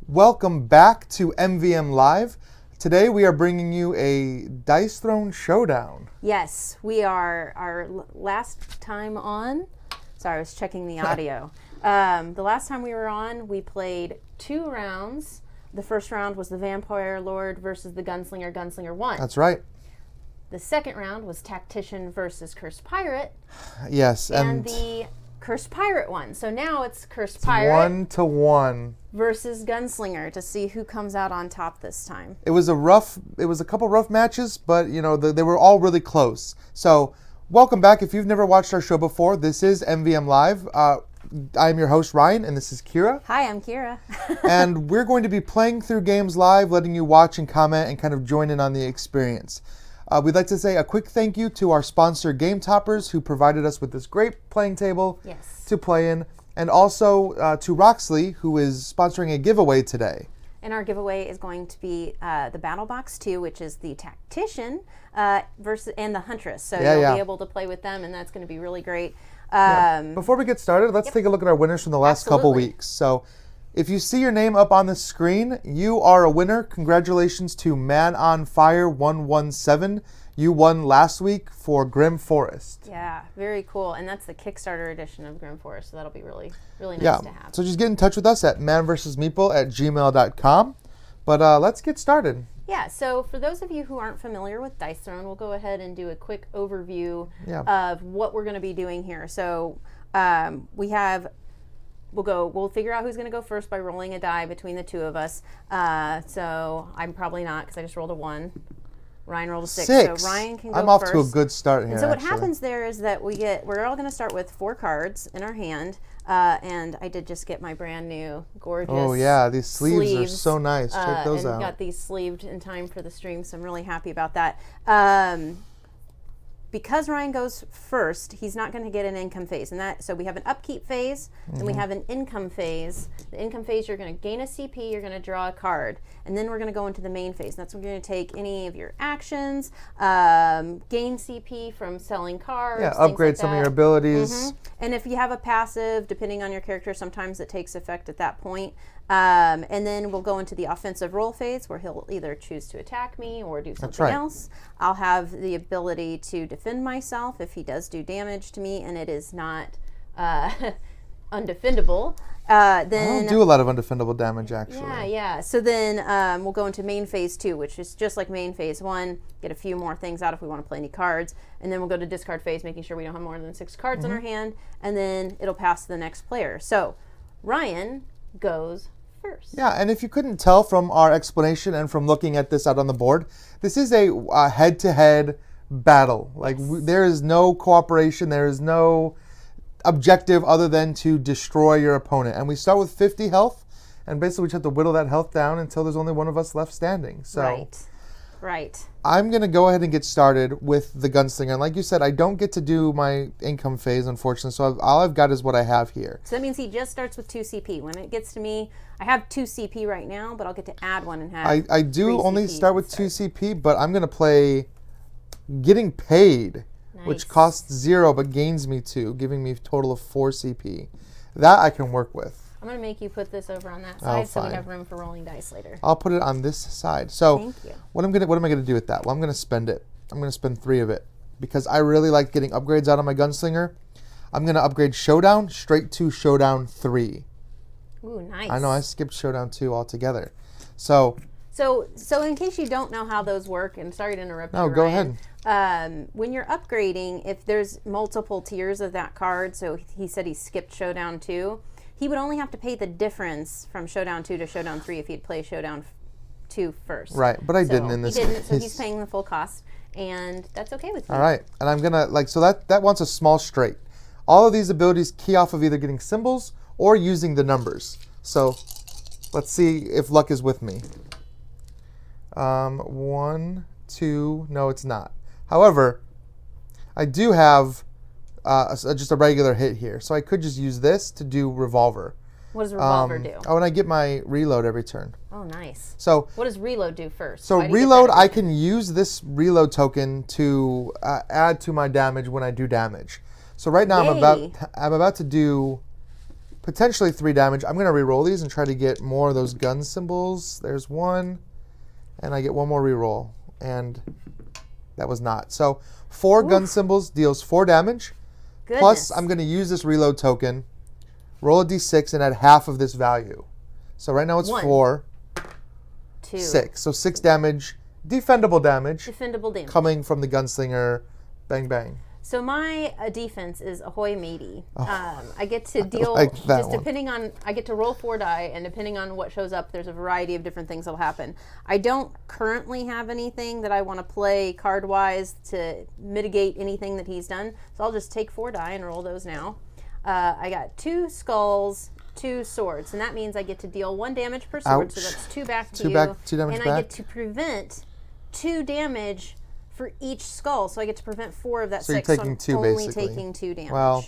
Welcome back to MvM Live. Today we are bringing you a Dice Throne Showdown. Yes, we are our last time on. Sorry, I was checking the audio. The last time we were on, we played 2 rounds. The first round was the Vampire Lord versus the Gunslinger. Gunslinger won. That's right. The second round was Tactician versus Cursed Pirate. Yes, And the Cursed Pirate won. So now it's Cursed it's Pirate 1-1 versus Gunslinger to see who comes out on top this time. It was a couple rough matches, but you know they were all really close. So welcome back. If you've never watched our show before, this is MvM Live. I'm your host Ryan, and this is Kira. Hi, I'm Kira. And we're going to be playing through games live, letting you watch and comment and kind of join in on the experience. We'd like to say a quick thank you to our sponsor, Game Toppers, who provided us with this great playing table to play in, and also to Roxley, who is sponsoring a giveaway today. And our giveaway is going to be the Battle Box 2, which is the Tactician versus and the Huntress. So you'll be able to play with them, and that's going to be really great. Before we get started, let's take a look at our winners from the last couple weeks. So if you see your name up on the screen, you are a winner. Congratulations to Man on Fire 117. You won last week for Grim Forest. Yeah, very cool. And that's the Kickstarter edition of Grim Forest, so that'll be really nice to have. So just get in touch with us at manvsmeeple@gmail.com. But let's get started. Yeah, so for those of you who aren't familiar with Dice Throne, we'll go ahead and do a quick overview of what we're going to be doing here. So we'll figure out who's going to go first by rolling a die between the two of us. So I'm probably not, because I just rolled a 1. Ryan rolled a 6. So Ryan can go first. I'm off to a good start here. And so what happens there is that we're all going to start with 4 cards in our hand. And I did just get my brand new gorgeous these sleeves are so nice. Check those out. And got these sleeved in time for the stream, so I'm really happy about that. Because Ryan goes first, he's not going to get an income phase. So we have an upkeep phase, then we have an income phase. The income phase, you're going to gain a CP, you're going to draw a card. And then we're going to go into the main phase. And that's when you're going to take any of your actions, gain CP from selling cards. Yeah, upgrade some of your abilities. And if you have a passive, depending on your character, sometimes it takes effect at that point. And then we'll go into the offensive roll phase, where he'll either choose to attack me or do something else. I'll have the ability to defend myself if he does do damage to me, and it is not undefendable. I don't do a lot of undefendable damage, actually. Yeah. So then we'll go into main phase 2, which is just like main phase 1. Get a few more things out if we want to play any cards. And then we'll go to discard phase, making sure we don't have more than 6 cards in our hand. And then it'll pass to the next player. So Ryan goes first. Yeah, and if you couldn't tell from our explanation and from looking at this out on the board, this is a head-to-head battle. Like there is no cooperation, there is no objective other than to destroy your opponent. And we start with 50 health, and basically we just have to whittle that health down until there's only one of us left standing. So Right. I'm going to go ahead and get started with the Gunslinger. And like you said, I don't get to do my income phase, unfortunately, so all I've got is what I have here. So that means he just starts with 2 CP. When it gets to me, I have 2 CP right now, but I'll get to add 1 and have I do only start with 2 CP, but I'm going to play Getting Paid, which costs 0 but gains me 2, giving me a total of 4 CP. That I can work with. I'm going to make you put this over on that side so we have room for rolling dice later. I'll put it on this side. So Thank you. What am I going to do with that? Well, I'm going to spend it. I'm going to spend 3 of it because I really like getting upgrades out of my Gunslinger. I'm going to upgrade Showdown straight to Showdown 3. Ooh, nice. I know, I skipped Showdown 2 altogether. So in case you don't know how those work, and sorry to interrupt you, No, go Ryan, ahead. When you're upgrading, if there's multiple tiers of that card, so he said he skipped Showdown 2, he would only have to pay the difference from Showdown 2 to Showdown 3 if he'd play Showdown 2 first. Right, but I didn't in this case. He didn't, so he's paying the full cost, and that's okay with me. All right, and I'm going to, so that wants a small straight. All of these abilities key off of either getting symbols or using the numbers. So let's see if luck is with me. 1, 2, no, it's not. However, I do have just a regular hit here, so I could just use this to do Revolver. What does Revolver do? Oh, and I get my reload every turn. Oh, nice. So what does reload do first? So reload, I can use this reload token to add to my damage when I do damage. So right now I'm about to do potentially 3 damage. I'm going to re-roll these and try to get more of those gun symbols. There's 1, and I get 1 more re-roll, and that was not. So 4 gun symbols deals 4 damage. Goodness. Plus, I'm going to use this reload token, roll a d6, and add half of this value. So right now it's 1, 4, 2, 6. So 6 damage, defendable damage, coming from the Gunslinger. Bang, bang. So my defense is ahoy matey. I get to deal depending on, I get to roll 4 die, and depending on what shows up, there's a variety of different things that'll happen. I don't currently have anything that I want to play card-wise to mitigate anything that he's done, so I'll just take 4 die and roll those now. I got 2 skulls, 2 swords, and that means I get to deal 1 damage per sword, so that's 2 back to you. 2 damage and back. I get to prevent 2 damage for each skull, so I get to prevent 4 of that 6. So you're taking 2 only basically. Taking 2 damage. Well,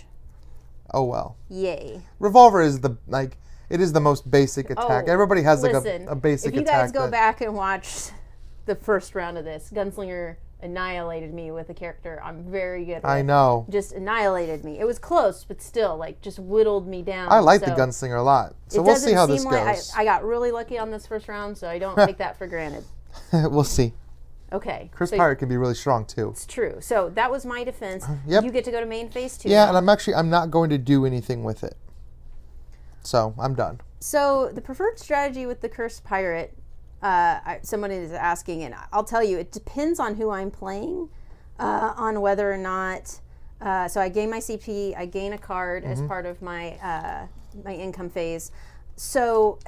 oh well. Yay. Revolver is it is the most basic attack. Everybody has a basic attack. If you guys go back and watch the first round of this, Gunslinger annihilated me with a character I'm very good with. I know. Just annihilated me. It was close, but still, like, just whittled me down. I like the Gunslinger a lot. So we'll see how this goes. I got really lucky on this first round, so I don't take that for granted. We'll see. Okay. Curse Pirate can be really strong too. It's true. So that was my defense. Yep. You get to go to main phase 2. Yeah, now. and I'm not going to do anything with it. So I'm done. So the preferred strategy with the Cursed Pirate, someone is asking, and I'll tell you, it depends on who I'm playing, on whether or not. So I gain my CP, I gain a card as part of my my income phase. So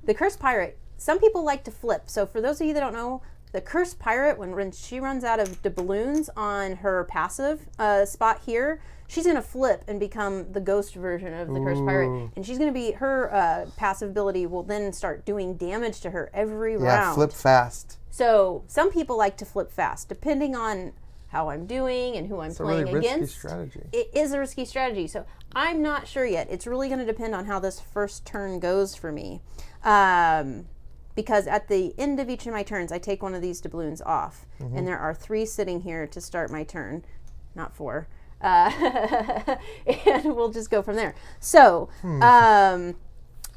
the Cursed Pirate, some people like to flip. So for those of you that don't know, the Cursed Pirate, when she runs out of doubloons on her passive spot here, she's going to flip and become the ghost version of the Cursed Pirate. And she's going to be, her passive ability will then start doing damage to her every round. Yeah, flip fast. So some people like to flip fast, depending on how I'm doing and who I'm playing against. It's a really against. risky strategy. It is a risky strategy. So I'm not sure yet. It's really going to depend on how this first turn goes for me. Because at the end of each of my turns, I take one of these doubloons off. And there are 3 sitting here to start my turn. Not 4. And we'll just go from there. So I'm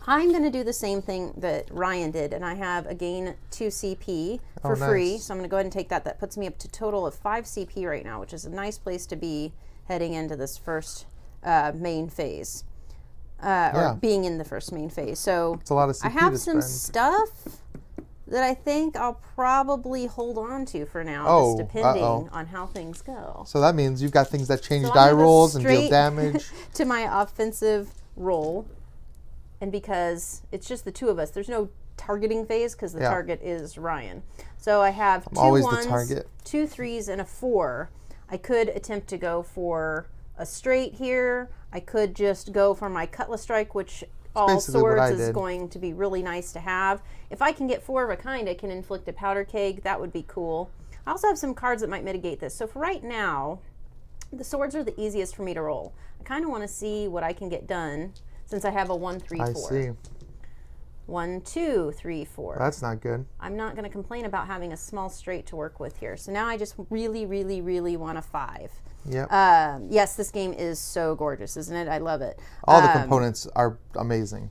going to do the same thing that Ryan did. And I have a gain 2 CP for free. So I'm going to go ahead and take that. That puts me up to a total of 5 CP right now, which is a nice place to be heading into this first main phase. Or being in the first main phase. So it's a lot of CP I have to some spend. stuff that I think I'll probably hold on to for now, just depending on how things go. So that means you've got things that change die rolls and deal damage. To my offensive roll. And because it's just the 2 of us, there's no targeting phase because the target is Ryan. So I have 2 1s, 2 3s, and a 4. I could attempt to go for a straight here. I could just go for my Cutlass Strike, which all swords is going to be really nice to have. If I can get 4 of a kind, I can inflict a powder keg. That would be cool. I also have some cards that might mitigate this. So for right now, the swords are the easiest for me to roll. I kind of want to see what I can get done since I have a 1 3 4. I see. 1 2 3 4. That's not good. I'm not going to complain about having a small straight to work with here. So now I just really, really, really want a 5. Yep. Yes, this game is so gorgeous, isn't it? I love it. All the components are amazing.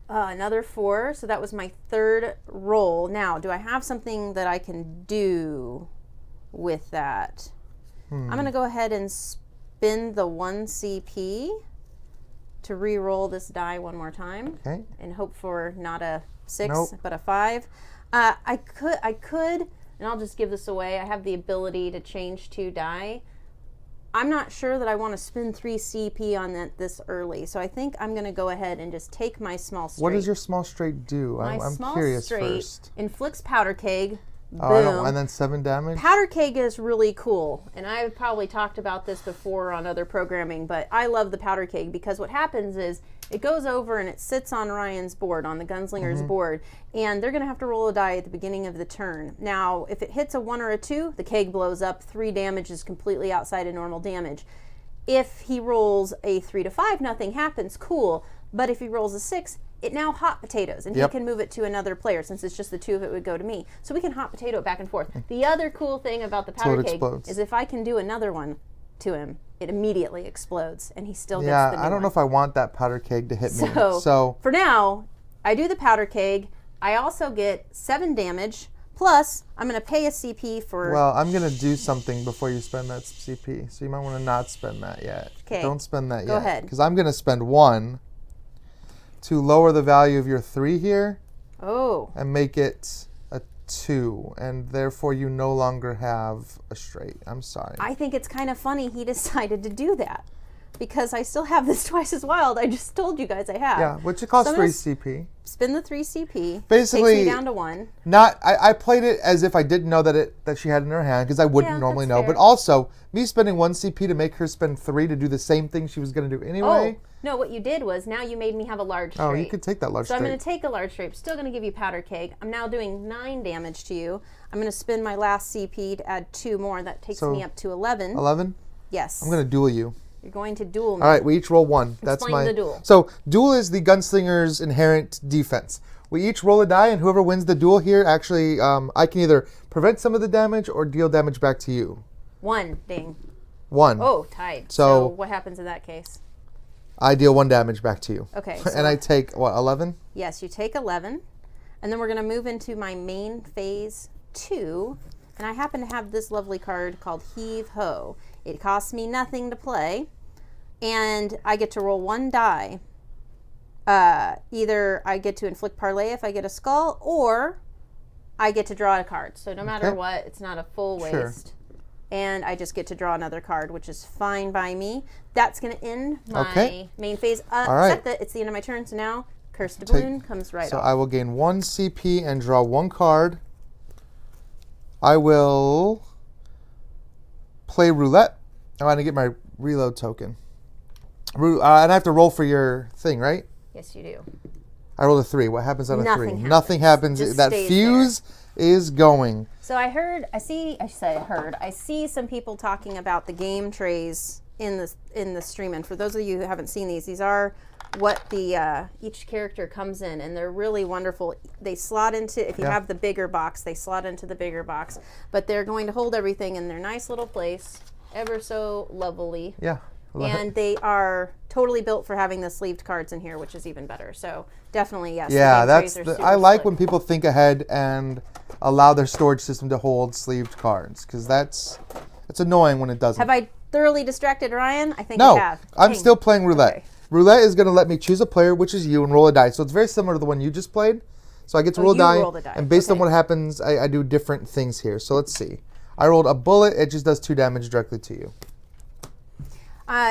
Another 4. So that was my 3rd roll. Now, do I have something that I can do with that? I'm going to go ahead and spend the 1 CP to re-roll this die one more time. Okay. And hope for not a 6, but a 5. I could, and I'll just give this away. I have the ability to change 2 die. I'm not sure that I want to spend 3 CP on that this early, so I think I'm going to go ahead and just take my small straight. What does your small straight do? I'm curious straight first. Inflicts powder keg. Boom. And then 7 damage? Powder keg is really cool, and I've probably talked about this before on other programming, but I love the powder keg because what happens is it goes over and it sits on Ryan's board, on the Gunslinger's board, and they're going to have to roll a die at the beginning of the turn. Now, if it hits a 1 or a 2, the keg blows up. 3 damage is completely outside of normal damage. If he rolls a 3 to 5, nothing happens. Cool. But if he rolls a 6, it now hot potatoes, and he can move it to another player. Since it's just the 2 of it would go to me. So we can hot potato it back and forth. The other cool thing about the powder keg is if I can do another one to him, it immediately explodes, and he still gets Yeah, the new I don't know if I want that powder keg to hit me. So for now, I do the powder keg. I also get 7 damage, plus I'm going to pay a CP for... Well, I'm going to do something before you spend that CP, so you might want to not spend that yet. Okay. Don't spend that yet. Go ahead. Because I'm going to spend 1 to lower the value of your 3 here. Oh. And make it a 2, and therefore you no longer have a straight. I'm sorry. I think it's kind of funny he decided to do that, because I still have this twice as wild. I just told you guys I have. Yeah, which it costs So 3 CP. Spin the 3 CP. Basically, takes me down to 1. I played it as if I didn't know that she had in her hand, because I wouldn't normally know. fair. But also, me spending 1 CP to make her spend 3 to do the same thing she was going to do anyway. Oh, no, what you did was now you made me have a large straight. Oh, you could take that large So straight. I'm going to take a large straight. Still going to give you powder keg. I'm now doing 9 damage to you. I'm going to spend my last CP to add 2 more. That takes me up to 11. 11? Yes. I'm going to duel you. You're going to duel me. All right, we each roll 1. That's Explain the duel. So, duel is the gunslinger's inherent defense. We each roll a die, and whoever wins the duel here, actually, I can either prevent some of the damage or deal damage back to you. 1, ding. 1. Oh, tied. So what happens in that case? I deal 1 damage back to you. Okay. And I take, what, 11? Yes, you take 11. And then we're going to move into my main phase 2. And I happen to have this lovely card called Heave Ho. It costs me nothing to play. And I get to roll 1 die. Either I get to inflict parlay if I get a skull, or I get to draw a card. So no matter what, it's not a full waste. And I just get to draw another card, which is fine by me. That's going to end my main phase. All right. Except that it's the end of my turn, so now Cursed Doubloon comes right off. So I will gain 1 CP and draw 1 card. I will play roulette. I want to get my reload token. And I have to roll for your thing, right? Yes, you do. I rolled a 3. What happens on a 3? Nothing happens. Nothing happens. Just That stays fuse is going. So I see some people talking about the game trays in the stream. And for those of you who haven't seen these are what the each character comes in, and they're really wonderful. They slot into, if you have the bigger box, they slot into the bigger box. But they're going to hold everything in their nice little place, ever so lovely. Yeah. And they are totally built for having the sleeved cards in here, which is even better. So definitely, yes. Yeah, I like slick. when people think ahead and allow their storage system to hold sleeved cards, because it's annoying when it doesn't. Have I thoroughly distracted Ryan? I think No, I have. I'm still playing roulette. Okay. Roulette is going to let me choose a player, which is you, and roll a die. So it's very similar to the one you just played. So I get to roll a die, roll the die. and based on what happens, I do different things here. So let's see. I rolled a bullet. It just does 2 damage directly to you.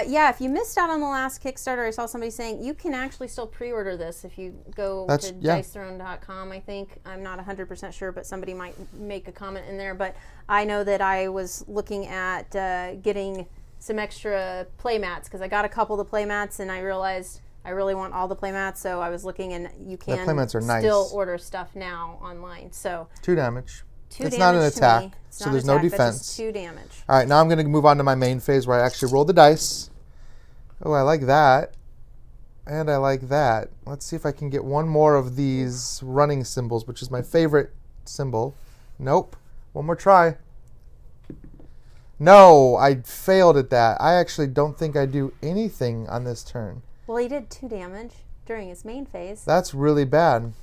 Yeah, if you missed out on the last Kickstarter, I saw somebody saying you can actually still pre-order this if you go to dicethrone.com, I think. I'm not 100% sure, but somebody might make a comment in there. But I know that I was looking at getting some extra play mats, because I got a couple of the play mats and I realized I really want all the play mats. So I was looking, and you can play mats are nice. still order stuff now online. So 2 damage. 2 it's damage not an attack, to me. It's so not there's an no attack, but defense. just 2 damage. All right, now I'm going to move on to my main phase where I actually roll the dice. Oh, I like that. And I like that. Let's see if I can get one more of these running symbols, which is my favorite symbol. Nope. One more try. No, I failed at that. I actually don't think I do anything on this turn. Well, he did 2 damage during his main phase. That's really bad.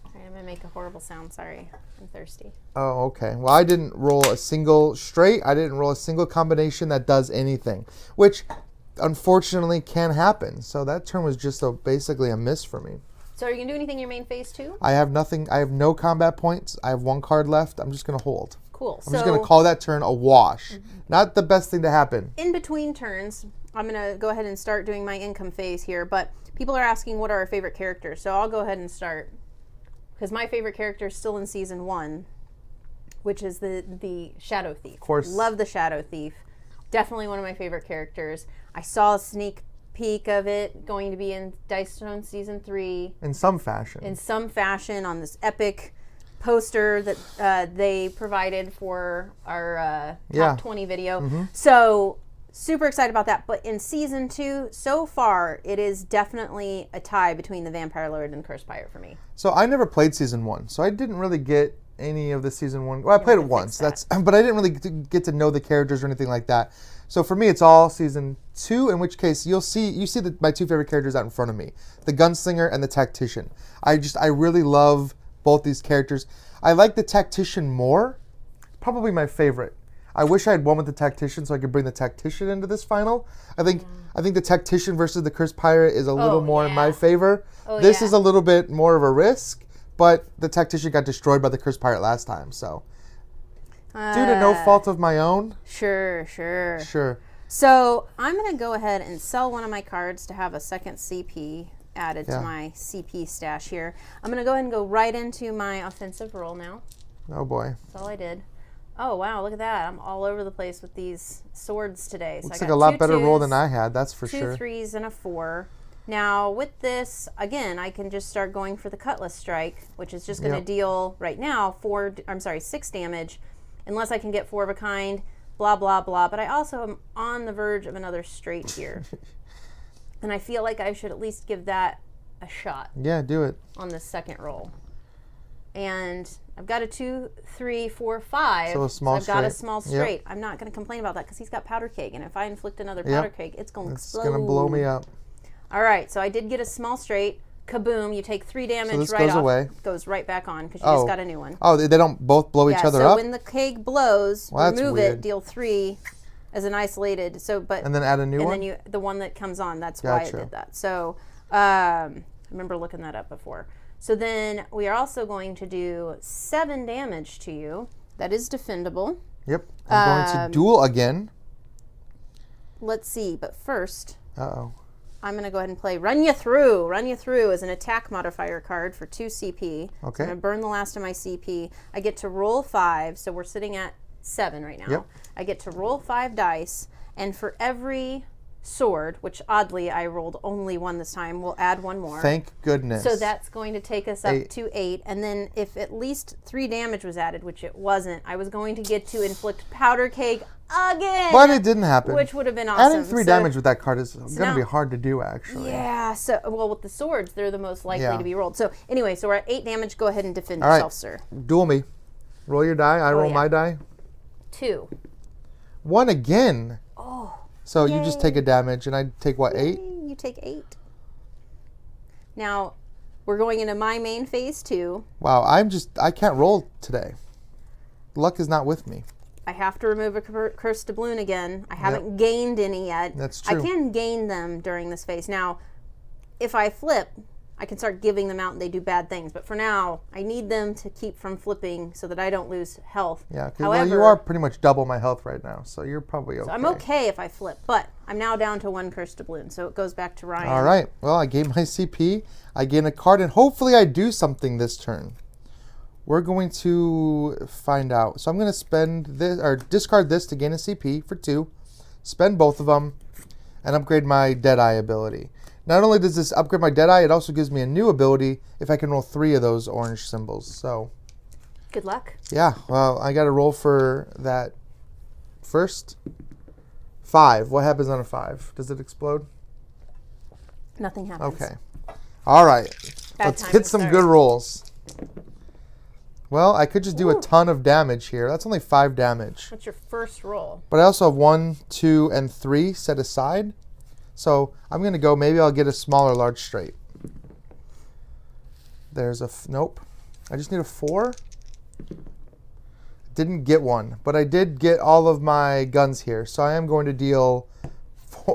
All right, I'm going to make a horrible sound. Sorry. I'm thirsty. Oh, okay. Well, I didn't roll a single straight. I didn't roll a single combination that does anything, which unfortunately can happen. So that turn was just basically a miss for me. So are you going to do anything in your main phase too? I have nothing. I have no combat points. I have 1 card left. I'm just going to hold. Cool. I'm just going to call that turn a wash. Not the best thing to happen. In between turns, I'm going to go ahead and start doing my income phase here. But people are asking what are our favorite characters. So I'll go ahead and start. Because my favorite character is still in season 1, which is the Shadow Thief. Of course. Love the Shadow Thief. Definitely one of my favorite characters. I saw a sneak peek of it going to be in Dice Throne season 3. In some fashion. In some fashion on this epic poster that they provided for our top 20 video. So super excited about that. But in season 2, so far, it is definitely a tie between the Vampire Lord and Cursed Pirate for me. So I never played season 1, so I didn't really get any of the season 1. Well, I played it once. But I didn't really get to know the characters or anything like that. So for me, it's all season 2. In which case, you see my 2 favorite characters out in front of me: the Gunslinger and the Tactician. I really love both these characters. I like the Tactician more. Probably my favorite. I wish I had won with the Tactician so I could bring the Tactician into this final. I think the Tactician versus the Cursed Pirate is a little more in my favor. This is a little bit more of a risk, but the Tactician got destroyed by the Cursed Pirate last time, so. Due to no fault of my own. Sure. Sure. So I'm going to go ahead and sell one of my cards to have a second CP added to my CP stash here. I'm going to go ahead and go right into my offensive roll now. Oh boy. That's all I did. Oh, wow, look at that. I'm all over the place with these swords today. Looks so like a lot better roll than I had, that's for sure. 2 3s and a 4. Now, with this, again, I can just start going for the Cutlass Strike, which is just going to deal, right now, 6 damage, unless I can get 4 of a kind, blah, blah, blah. But I also am on the verge of another straight here. And I feel like I should at least give that a shot. Yeah, do it. On the second roll. And I've got a 2, 3, 4, 5. So a small I've got a small straight. Yep. I'm not going to complain about that because he's got powder keg. And if I inflict another powder keg, it's going to explode. It's going to blow me up. All right, so I did get a small straight. Kaboom, you take 3 damage so this right goes off. Away. Goes right back on because you just got a new one. Oh, they don't both blow each other up? So when the keg blows, remove it, deal 3 as an isolated. And then add a new one? And then the one that comes on, that's why I did that. So I remember looking that up before. So then we are also going to do 7 damage to you. That is defendable. Yep. I'm going to duel again. Let's see, but first, I'm going to go ahead and play Run You Through. Run You Through is an attack modifier card for 2 CP. Okay. So I'm going to burn the last of my CP. I get to roll 5, so we're sitting at 7 right now. Yep. I get to roll 5 dice, and for every sword, which oddly I rolled only 1 this time, we'll add 1 more. Thank goodness. So that's going to take us up to 8. And then if at least 3 damage was added, which it wasn't, I was going to get to inflict powder keg again. But it didn't happen. Which would have been awesome. Adding 3 damage with that card is going to be hard to do, actually. Yeah. So, well, with the swords, they're the most likely to be rolled. So anyway, so we're at 8 damage. Go ahead and defend yourself, sir. Duel me. Roll your die. I roll my die. 2. 1 again. Oh. So you just take a damage, and I take what, 8? You take 8. Now, we're going into my main phase 2. Wow, I can't roll today. Luck is not with me. I have to remove a cursed doubloon again. I haven't gained any yet. That's true. I can gain them during this phase. Now, if I flip, I can start giving them out and they do bad things. But for now, I need them to keep from flipping so that I don't lose health. Yeah, because you are pretty much double my health right now, so you're probably okay. So I'm okay if I flip, but I'm now down to 1 cursed doubloon, so it goes back to Ryan. All right. Well, I gain my CP. I gain a card, and hopefully I do something this turn. We're going to find out. So I'm going to spend this, or discard this to gain a CP for 2, spend both of them, and upgrade my Deadeye ability. Not only does this upgrade my Deadeye, it also gives me a new ability if I can roll 3 of those orange symbols. So, good luck. Yeah, well, I got to roll for that first. 5. What happens on a 5? Does it explode? Nothing happens. Okay. All right. Let's hit some good rolls. Well, I could just do a ton of damage here. That's only 5 damage. What's your first roll? But I also have 1, 2, and 3 set aside. So I'm going to go, maybe I'll get a smaller large straight. There's a, nope. I just need a 4. Didn't get one, but I did get all of my guns here. So I am going to deal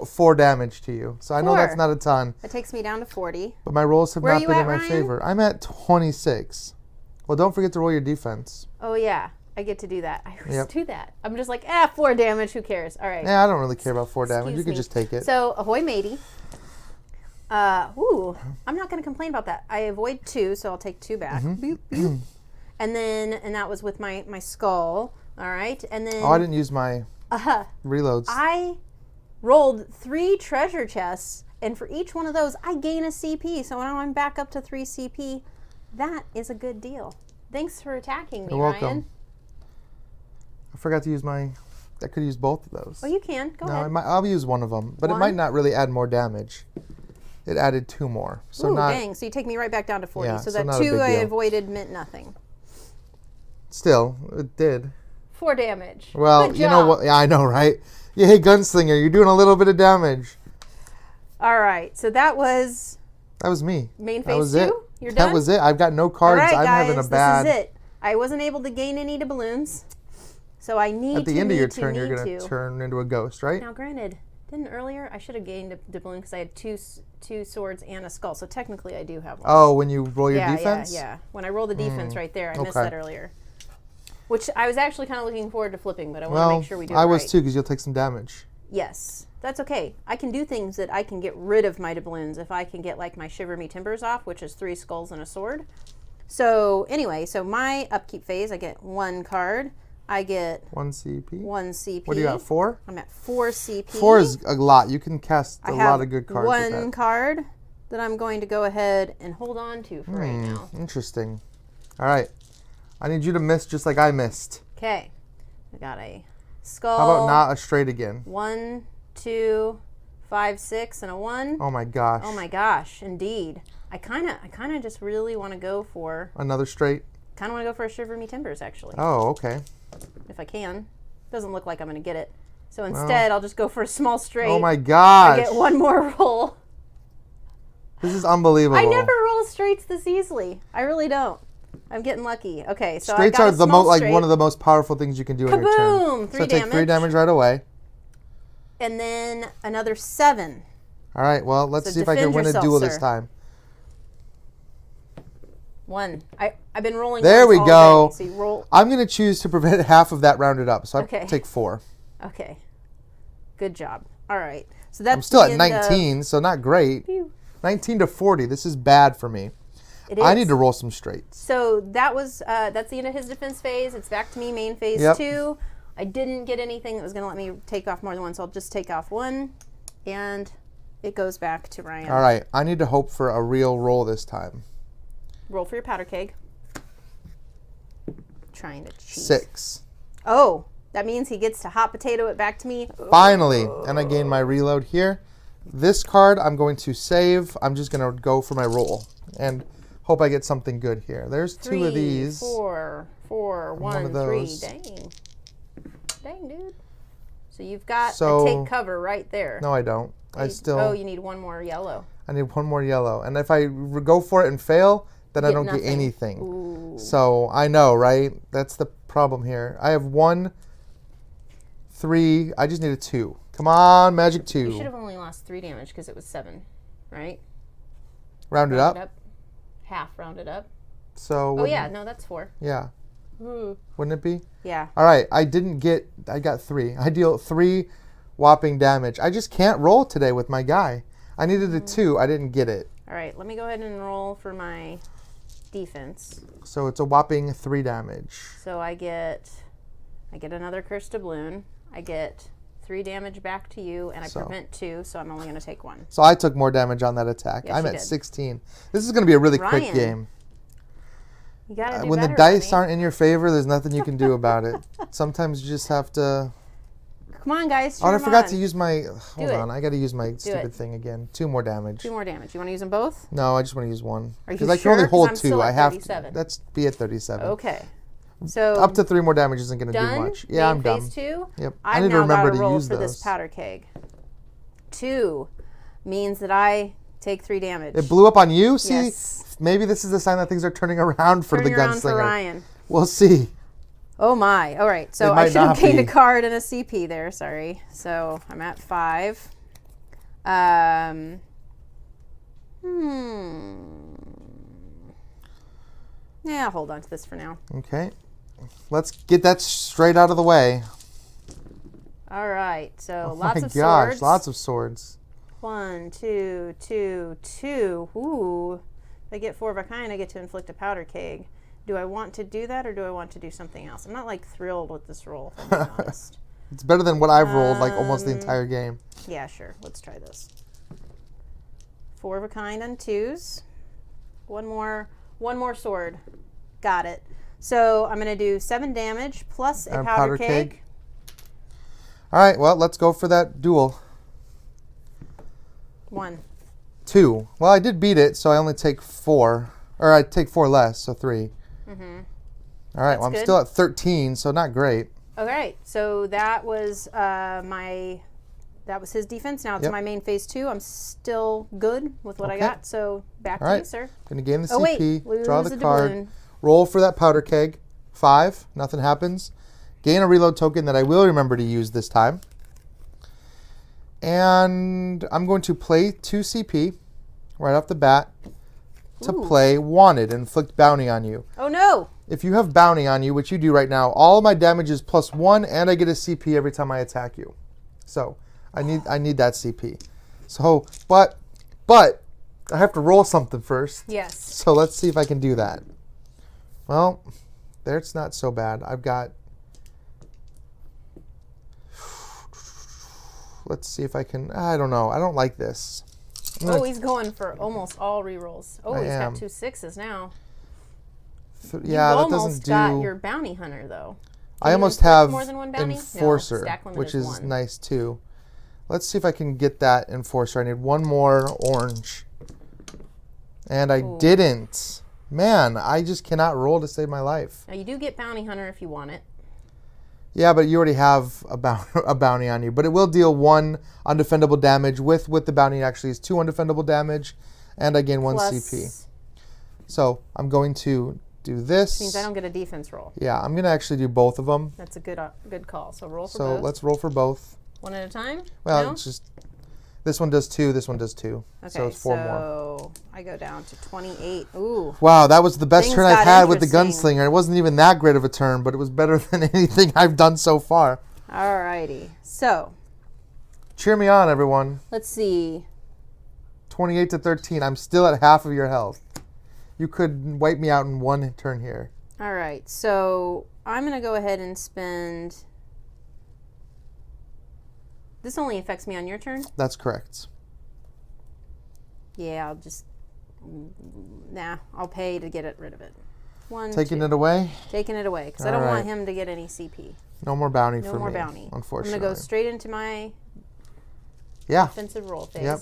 4 damage to you. So I know that's not a ton. That takes me down to 40. But my rolls have not been in my Ryan? favor. I'm at 26. Well, don't forget to roll your defense. Oh, yeah. I get to do that. I always do that. I'm just like, 4 damage. Who cares? All right. Yeah, I don't really care about 4 damage. You can just take it. So, ahoy matey. I'm not going to complain about that. I avoid 2, so I'll take 2 back. Boop, boop. And that was with my skull. All right. And then. Oh, I didn't use my reloads. I rolled 3 treasure chests, and for each one of those, I gain a CP. So now I'm back up to 3 CP. That is a good deal. Thanks for attacking me, You're welcome. Ryan. I forgot to use I could use both of those. Oh, you can. Go ahead. I'll use one of them, but it might not really add more damage. It added 2 more. So dang. So you take me right back down to 40. Yeah, so so that not a 2 big I deal. avoided meant nothing. Still, it did. 4 damage. Well, Good you know job. what? Yeah, I know, right? Yeah, hey, Gunslinger, you're doing a little bit of damage. All right, so that was That was me. main That phase was 2. it. You're That done? was it. I've got no All cards. right, I'm guys, having a bad. this is it. I wasn't able to gain any doubloons, so I need At the end of your turn, you're going to turn into a ghost, right? Now, granted, didn't earlier I should have gained a doubloon because I had two swords and a skull, so technically I do have one. Oh, when you roll your defense? Yeah. When I roll the defense right there, I missed okay. that earlier. Which I was actually kind of looking forward to flipping, but I want to Well, make sure we do I it was right. too, because you'll take some damage. Yes, that's okay. I can do things that I can get rid of my doubloons if I can get like my Shiver Me Timbers off, which is 3 skulls and a sword. So anyway, so my upkeep phase, I get 1 card. I get 1 CP. 1 CP. What do you got, 4? I'm at 4 CP. 4 is a lot. You can cast a I have lot of good cards with one that. card that I'm going to go ahead and hold on to for right now. Interesting. All right. I need you to miss just like I missed. Okay. I got a skull. How about not a straight again? 1, 2, 5, 6, and a 1. Oh my gosh. Oh my gosh, indeed. I kind of just really want to go for Another straight? kind of want to go for a Shiver Me Timbers actually. Oh, okay. If I can. Doesn't look like I'm going to get it. So instead, I'll just go for a small straight. Oh my gosh. I get 1 more roll. This is unbelievable. I never roll straights this easily. I really don't. I'm getting lucky. Okay, so Straights I got are a the small like straight. one of the most powerful things you can do in your turn. Kaboom! 3 so take 3 damage. damage right away. And then another 7. All right, well, let's So see if I can defend win a yourself, duel this sir. time. 1. I've been rolling. There ones we all go. day. So you roll. I'm going to choose to prevent half of that rounded up, so Okay. I take 4. Okay. Good job. All right. So that's I'm still the at end of- 19, so not great. Phew. 19 to 40. This is bad for me. It is. I need to roll some straights. So that was that's the end of his defense phase. It's back to me, main phase Yep. 2. I didn't get anything that was going to let me take off more than 1, so I'll just take off 1, and it goes back to Ryan. All right, I need to hope for a real roll this time. Roll for your powder keg. Trying to cheat. 6. Oh, that means he gets to hot potato it back to me. Finally, and I gain my reload here. This card I'm going to save. I'm just going to go for my roll and hope I get something good here. There's 2 of these. 4, 4, 1, of 3. those. Dang, dude. So you've got So- a take cover right there. No, I don't. I still. Oh, you need 1 more yellow. I need 1 more yellow, and if I go for it and fail, then I Get don't get nothing. anything. Ooh. So I know, right? That's the problem here. I have 1, 3. I just need a 2. Come on, magic 2. You should have only lost 3 damage because it was 7, right? Round it Round up. Half rounded up. So. Oh yeah, no, that's 4. Yeah. Ooh. Wouldn't it be? Yeah. All right. I got 3. I deal 3 whopping damage. I just can't roll today with my guy. I needed a 2. I didn't get it. All right, let me go ahead and roll for my defense. So it's a whopping 3 damage. So I get another cursed doubloon. I get 3 damage back to you, and I So- prevent 2, so I'm only going to take 1. So I took more damage on that attack. Yes, I'm you at did. 16. This is going to be a really quick Ryan, game. You got to do When the better, dice honey. aren't in your favor, there's nothing you can do about it. Sometimes you just have to. Come on, guys. Oh, and I cheer 'em forgot on. to use my. Hold it. on, I got to use my stupid it. thing again. 2 more damage. 2 more damage. You want to use them both? No, I just want to use 1 Are you because I can sure? only 'Cause hold I'm 2. still I at have 37. to. Let's be at 37. Okay. So Up to 3 more damage isn't going to do done. much. Yeah, Main I'm done. phase 2. Yep. I've I need to now remember got to roll use for those. this powder keg. 2 means that I take 3 damage. It blew up on you. See, Yes. maybe this is a sign that things are turning around for Turning the around for gunslinger. Ryan. We'll see. Oh my. All right. So It I might should have not gained be. a card and a CP there. Sorry. So I'm at 5. Yeah, I'll hold on to this for now. Okay. Let's get that straight out of the way. All right. So Oh lots my of gosh, swords. lots of swords. 1, 2, 2, 2. Ooh. If I get 4 of a kind, I get to inflict a powder keg. Do I want to do that, or do I want to do something else? I'm not like thrilled with this roll, if I'm being honest. It's better than what I've rolled like almost the entire game. Yeah, sure. Let's try this. 4 of a kind on 2s. One more sword. Got it. So I'm going to do 7 damage plus a And powder keg. All right, well, let's go for that duel. 1. 2. Well, I did beat it, so I only take 4. Or I take 4 less, so 3. All All right, That's well, I'm good. still at 13, so not great. All right, so that was his defense. Now it's Yep. my main phase 2. I'm still good with what I Okay. got. So back All to right. you, sir. Going to gain the Oh wait, CP, draw lose the a card, doubloon. roll for that powder keg. 5, nothing happens. Gain a reload token that I will remember to use this time. And I'm going to play 2 CP right off the bat to Ooh. play Wanted, inflict bounty on you. Oh no! If you have bounty on you, which you do right now, all of my damage is +1, and I get a CP every time I attack you. So I need that CP. So, but I have to roll something first. Yes. So let's see if I can do that. Well, there's not so bad. I've got. Let's see if I can. I don't know. I don't like this. Oh, he's going for almost all rerolls. Oh, I he's am. got 2 6s now. Yeah, You've that doesn't almost do. got your bounty hunter though. I you almost inflict have more than one bounty? No, Enforcer, stack limit which is is 1. nice too. Let's see if I can get that Enforcer. I need one more orange. And I didn't. Man, I just cannot roll to save my life. Now you do get bounty hunter if you want it. Yeah, but you already have a bounty on you. But it will deal 1 undefendable damage. With the bounty, it actually is 2 undefendable damage. And I gain 1 Plus, CP. So I'm going to do this. means I don't get a defense roll. Yeah, I'm going to actually do both of them. That's a good call. So roll for So both. let's roll for both. One at a time? Well, No? it's just this one does 2, this one does 2. Okay, so it's 4 more. so I go down to 28. Ooh. Wow, that was the best Things turn I've got had with the interesting. Gunslinger. It wasn't even that great of a turn, but it was better than anything I've done so far. Alrighty. So Cheer me on, everyone. let's see. 28 to 13. I'm still at half of your health. You could wipe me out in 1 turn here. All right. So I'm going to go ahead and spend. This only affects me on your turn? That's correct. Yeah, I'll just. Nah, I'll pay to get rid of it. 1, Taking 2. it away? Taking it away because I don't All want right. him to get any CP. No more bounty No for more me, bounty. unfortunately. I'm going to go straight into my Yeah. offensive roll phase. Yep.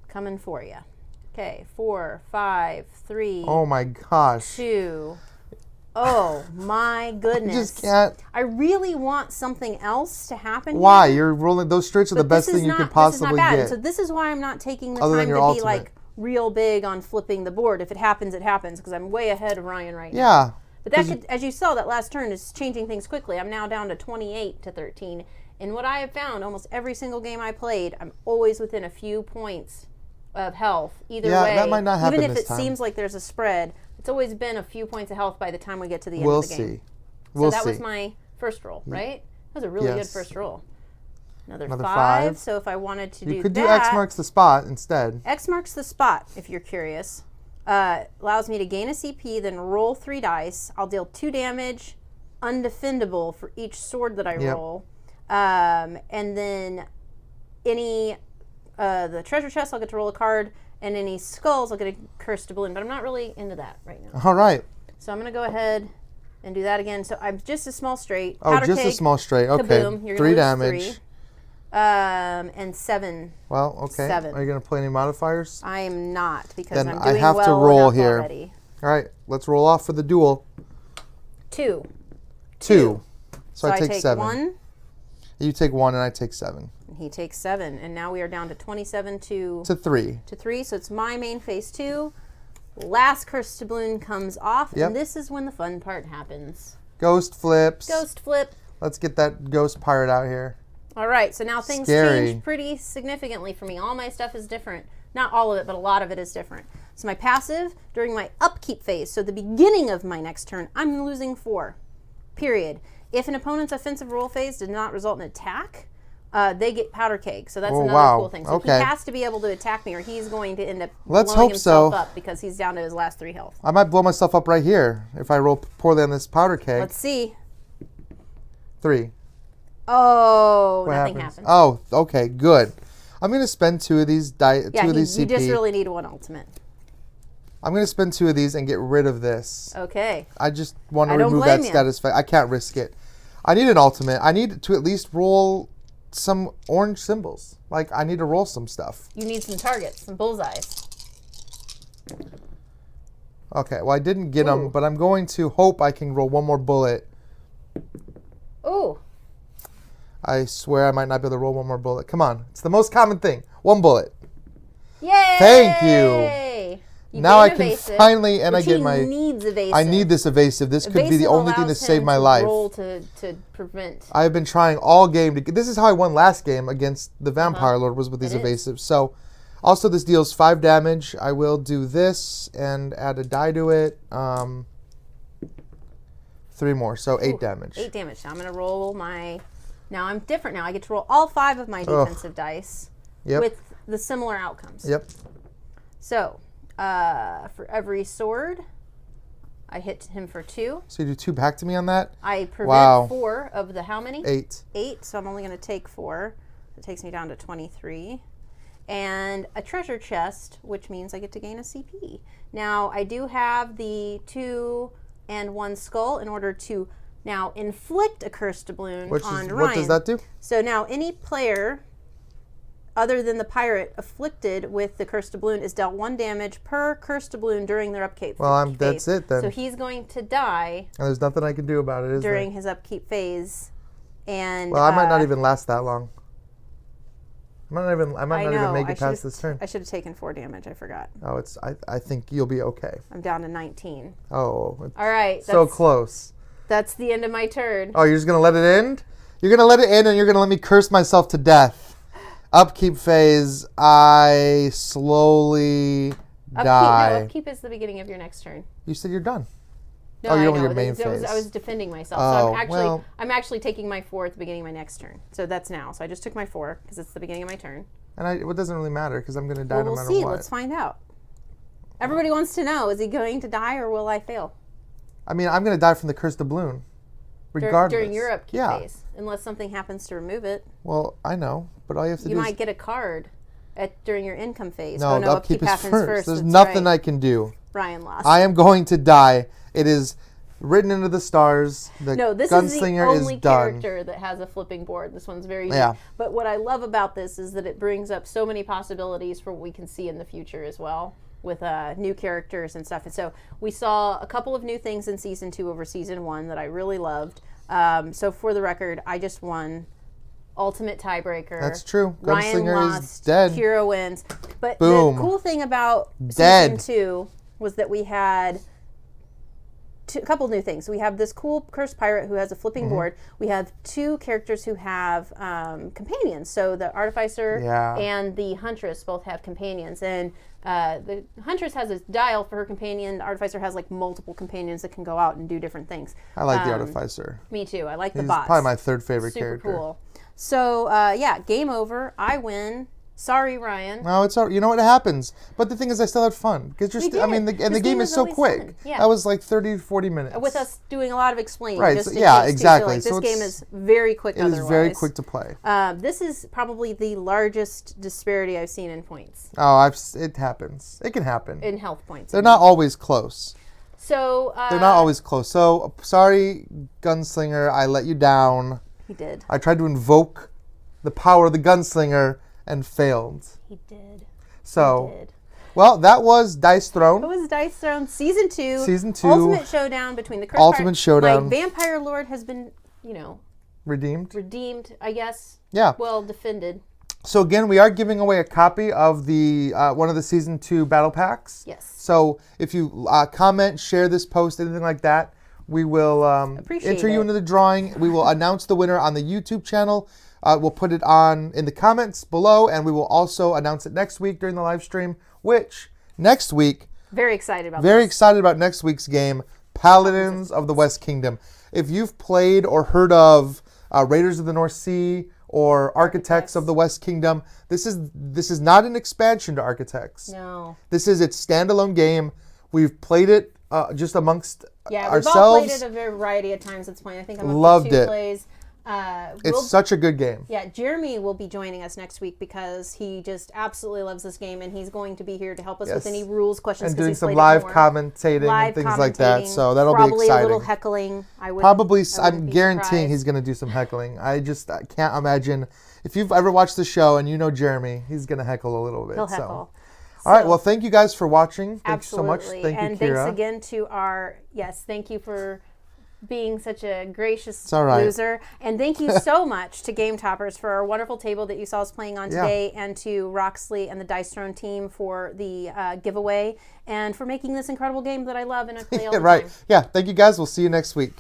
Coming for you. Okay, 4, 5, 3, Oh my gosh. 2. Oh my goodness. You just can't. I really want something else to happen. Why? here, You're rolling. Those straights are the but best this is thing you not- could possibly This is not bad. get. So this is why I'm not taking the Other than time to your be ultimate. like real big on flipping the board. If it happens, it happens because I'm way ahead of Ryan right now. Yeah. But that could, as you saw, that last turn is changing things quickly. I'm now down to 28 to 13. And what I have found, almost every single game I played, I'm always within a few points of health. Either Yeah, way, that might not happen even if this it time. seems like there's a spread, it's always been a few points of health by the time we get to the end We'll of the game. see. So We'll that see. was my first roll, right? That was a really good Yes. first roll. Another Another 5. five. So if I wanted to You do could that, do X marks the spot instead. X marks the spot, if you're curious. Allows me to gain a CP, then roll 3 dice. I'll deal 2 damage, undefendable for each sword that I Yep. roll. And then any, the treasure chest, I'll get to roll a card. And any skulls, I'll get a cursed doubloon. But I'm not really into that right now. All right. So I'm going to go ahead and do that again. So I'm just a small straight. Oh, Powder just a keg, small straight. Okay. kaboom. You're 3 gonna lose damage. 3. And 7. Well, okay. 7. Are you going to play any modifiers? I am not because Then I'm I doing have to well roll enough here. already. All right. Let's roll off for the duel. 2. 2. So So I take 7. 1. You take 1 and I take 7. And he takes 7. And now we are down to 27 to 3. 3. So it's my main phase 2. Last cursed doubloon comes off. Yep. And this is when the fun part happens. Ghost flips. Ghost flip. Let's get that ghost pirate out here. All right. So now things Scary. change pretty significantly for me. All my stuff is different. Not all of it, but a lot of it is different. So my passive during my upkeep phase, so the beginning of my next turn, I'm losing 4. Period. If an opponent's offensive roll phase did not result in an attack, they get powder keg. So that's Oh, another wow. cool thing. So Okay. he has to be able to attack me or he's going to end up Let's blowing hope himself so. up because he's down to his last 3 health. I might blow myself up right here if I roll poorly on this powder keg. Let's see. 3. Oh, What nothing happens? happened. Oh, okay, good. I'm going to spend 2 of these yeah, two of these you CP. just really need 1 ultimate. I'm going to spend 2 of these and get rid of this. Okay. I just want to I don't remove blame that ya. status effect. I can't risk it. I need an ultimate. I need to at least roll some orange symbols. Like, I need to roll some stuff. You need some targets, some bullseyes. Okay, well, I didn't get them, Ooh. but I'm going to hope I can roll one more bullet. Ooh. I swear I might not be able to roll one more bullet. Come on. It's the most common thing. One bullet. Yay! Thank you. Now I can finally, and I get my... needs evasive. I need this evasive. This could be the only thing to save my life. Roll to prevent. I've been trying all game to... This is how I won last game against the Vampire Lord, was with these evasives. So, also this deals 5 damage. I will do this and add a die to it. 3 more, so 8 damage. 8 damage. So I'm going to roll my... Now I'm different now. I get to roll all 5 of my defensive dice with the similar outcomes. Yep. So, for every sword, I hit him for 2. So you do 2 back to me on that? I prevent 4 of the how many? 8. 8, so I'm only going to take 4. It takes me down to 23. And a treasure chest, which means I get to gain a CP. Now, I do have the 2 and 1 skull in order to now inflict a cursed doubloon on Ryan. What does that do? So now any player other than the pirate afflicted with the cursed doubloon is dealt 1 damage per cursed doubloon during their upkeep phase. That's it then. So he's going to die. And there's nothing I can do about it, is during his upkeep phase. And well, I might not even last that long. I might not even make it past this turn. I should have taken 4 damage. I forgot. Oh, I think you'll be okay. I'm down to 19. Oh. All right. So close. That's the end of my turn. Oh, you're just going to let it end? You're going to let it end and you're going to let me curse myself to death. Upkeep phase, I slowly die. No, upkeep is the beginning of your next turn. You said you're done. No, you're on your main phase. I was defending myself. Oh, so I'm actually taking my 4 at the beginning of my next turn. So that's now. So I just took my 4 because it's the beginning of my turn. And it doesn't really matter because I'm going to die no matter what. We'll see. what. Let's find out. Everybody wants to know, is he going to die or will I fail? I mean, I'm going to die from the cursed doubloon. Regardless. During your upkeep phase. Unless something happens to remove it. Well, I know. But all you have to do is... You might get a card during your income phase. No, the upkeep is happens first. There's nothing I can do. Ryan lost. I am going to die. It is written into the stars. This Gunslinger is the only done. character that has a flipping board. This one's very unique. But what I love about this is that it brings up so many possibilities for what we can see in the future as well with new characters and stuff. And so we saw a couple of new things in Season 2 over Season 1 that I really loved. So for the record, I just won ultimate tiebreaker. That's true. Ryan Gunslinger lost, is dead. Kira wins. But Boom. the cool thing about Season 2 was that we had a couple new things. We have this cool cursed pirate who has a flipping board. We have 2 characters who have companions. So the artificer and the huntress both have companions. And the huntress has a dial for her companion. The artificer has like multiple companions that can go out and do different things. I like the artificer. Me too. I like the He's bots. probably my 3rd favorite Super character. Cool. So game over. I win. Sorry, Ryan. No, it's all. You know what happens. But the thing is, I still had fun because the game is so quick. Yeah. That was like 30 to 40 minutes. With us doing a lot of explaining. Right. Just Exactly. So, this game is very quick. It is very quick to play. This is probably the largest disparity I've seen in points. Oh, it happens. It can happen. In health points. They're not always close. So they're not always close. So sorry, Gunslinger. I let you down. He did. I tried to invoke the power of the Gunslinger and failed. He did. So, well, that was Dice Throne. It was Dice Throne Season 2. Season 2. Ultimate Showdown between the Ultimate Showdown. My Vampire Lord has been, redeemed, I guess. Yeah. Well, defended. So again, we are giving away a copy of the one of the Season 2 battle packs. Yes. So if you comment, share this post, anything like that, we will enter you into the drawing. We will announce the winner on the YouTube channel. We'll put it in the comments below, and we will also announce it next week during the live stream, which next week... Very excited about Very excited about next week's game, Paladins of the West Kingdom. If you've played or heard of Raiders of the North Sea or Architects of the West Kingdom, this is not an expansion to Architects. No. This is its standalone game. We've played it just amongst ourselves. We've all played it a variety of times at this point. I think I'm up to 2 plays. It's such a good game. Yeah, Jeremy will be joining us next week because he just absolutely loves this game, and he's going to be here to help us with any rules questions. And doing some live commentating and things like that. So that'll be exciting. Probably a little heckling. I'm guaranteeing he's going to do some heckling. I can't imagine. If you've ever watched the show and you know Jeremy, he's going to heckle a little bit. He'll heckle. All right. Well, thank you guys for watching. Thanks so much. Absolutely. Thank you, and Kira. thanks again to our, thank you for being such a gracious all right. loser. And thank you so much to Game Toppers for our wonderful table that you saw us playing on today, and to Roxley and the Dice Throne team for the giveaway, and for making this incredible game that I love and I play all the right. time. Yeah. Thank you guys. We'll see you next week.